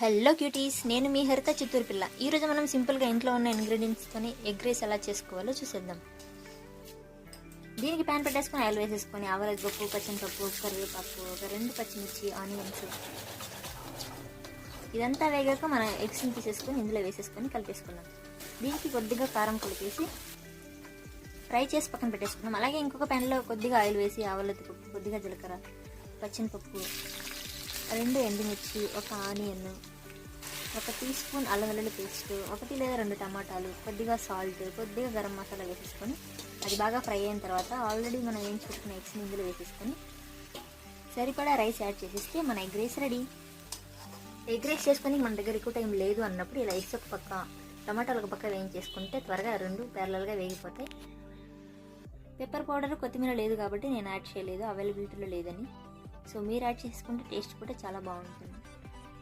Hello cuties, నేను మీ హరిత చిత్తూరు పిల్ల. ఈరోజు మనం సింపుల్గా ఇంట్లో ఉన్న ఇంగ్రీడియంట్స్తోని ఎగ్ రైస్ ఎలా చేసుకోవాలో చూసేద్దాం. దీనికి ప్యాన్ పెట్టేసుకొని ఆయిల్ వేసేసుకొని ఆవాల పప్పు, పచ్చిమిరపప్పు, కరివేపాకు, ఒక 2 పచ్చిమిర్చి, ఆనియన్స్ ఇదంతా వేగాక మన ఎగ్స్ని తీసేసుకొని ఇందులో వేసేసుకొని కలిపేసుకున్నాం. దీనికి కొద్దిగా కారం కలిపేసి ఫ్రై చేసి పక్కన పెట్టేసుకున్నాం. అలాగే ఇంకొక ప్యాన్లో కొద్దిగా ఆయిల్ వేసి ఆవాల పప్పు, కొద్దిగా జీలకర్ర, పచ్చిమిరపప్పు, 2 ఎండుమిర్చి, ఒక ఆనియన్, 1 టీ స్పూన్ అల్లం వెల్లుల్లి పేస్ట్, 1 లేదా 2 టమాటాలు, కొద్దిగా సాల్ట్, కొద్దిగా గరం మసాలా వేసేసుకొని అది బాగా ఫ్రై అయిన తర్వాత ఆల్రెడీ మనం వేయించి పెట్టుకున్న ఎగ్స్ని ఇందులో వేసేసుకొని సరిపడా రైస్ యాడ్ చేసేస్తే మన egg rice ready. Egg rice చేసుకొని మన దగ్గర ఎక్కువ టైం లేదు అన్నప్పుడు ఇలా ఎగ్స్ ఒక పక్క, టమాటాలు ఒక పక్క వేయించేసుకుంటే త్వరగా 2 ప్యారలల్గా వేగిపోతాయి. పెప్పర్ పౌడర్, కొత్తిమీర లేదు కాబట్టి నేను యాడ్ చేయలేదు, అవైలబిలిటీలో లేదని. సో మీరు యాడ్ చేసుకుంటే టేస్ట్ కూడా చాలా బాగుంటుంది.